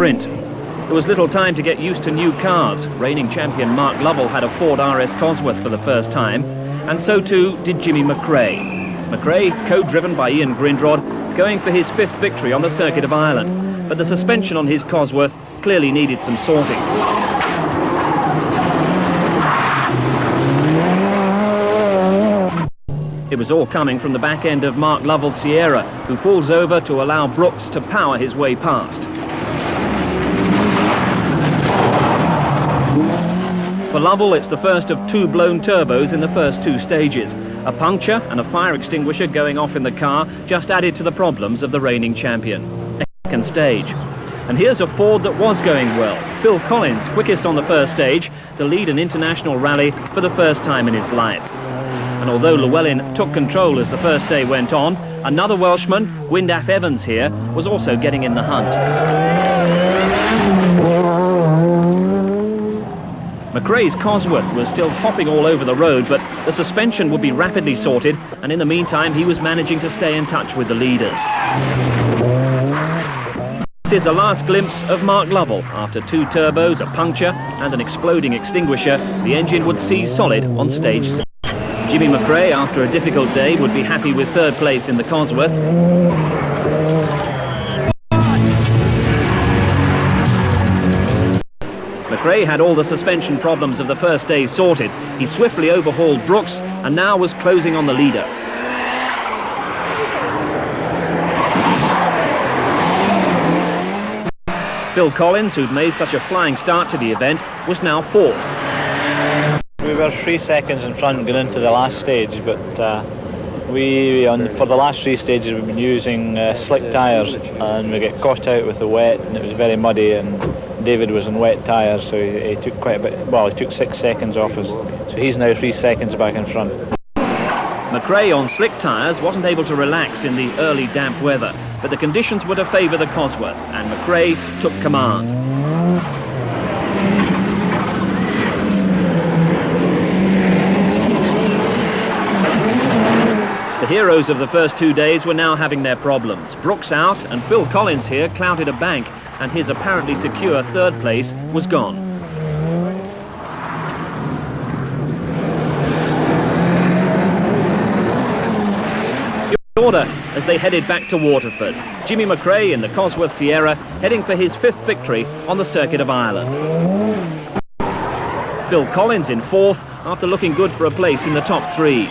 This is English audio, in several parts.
sprint. There was little time to get used to new cars. Reigning champion Mark Lovell had a Ford RS Cosworth for the first time, and so too did Jimmy McRae. McRae, co-driven by Ian Grindrod, going for his 5th victory on the circuit of Ireland. But the suspension on his Cosworth clearly needed some sorting. It was all coming from the back end of Mark Lovell's Sierra, who pulls over to allow Brooks to power his way past. For Lovell, it's the first of 2 blown turbos in the first 2 stages. A puncture and a fire extinguisher going off in the car just added to the problems of the reigning champion. Second stage. And here's a Ford that was going well. Phil Collins, quickest on the first stage, to lead an international rally for the first time in his life. And although Llewellyn took control as the first day went on, another Welshman, Wyndaf Evans here, was also getting in the hunt. McRae's Cosworth was still hopping all over the road, but the suspension would be rapidly sorted, and in the meantime he was managing to stay in touch with the leaders. This is a last glimpse of Mark Lovell. After 2 turbos, a puncture and an exploding extinguisher, the engine would seize solid on stage 6. Jimmy McRae, after a difficult day, would be happy with 3rd place in the Cosworth. McRae had all the suspension problems of the first day sorted. He swiftly overhauled Brooks and now was closing on the leader. Phil Collins, who'd made such a flying start to the event, was now 4th. We were 3 seconds in front going into the last stage, but for the last 3 stages we've been using slick tyres, and we get caught out with the wet, and it was very muddy, and David was on wet tyres, so he took quite a bit, well, he took 6 seconds off us, so he's now 3 seconds back in front. McRae on slick tyres wasn't able to relax in the early damp weather, but the conditions were to favour the Cosworth, and McRae took command. The heroes of the first 2 days were now having their problems. Brooks out, and Phil Collins here clouted a bank, and his apparently secure 3rd place was gone. Order as they headed back to Waterford. Jimmy McRae in the Cosworth Sierra heading for his 5th victory on the circuit of Ireland. Phil Collins in 4th after looking good for a place in the top 3.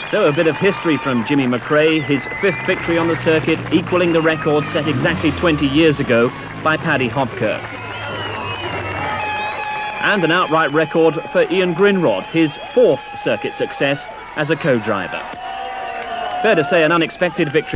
So a bit of history from Jimmy McRae, his 5th victory on the circuit, equalling the record set exactly 20 years ago by Paddy Hopkirk. And an outright record for Ian Grindrod, his 4th circuit success as a co-driver. Fair to say an unexpected victory.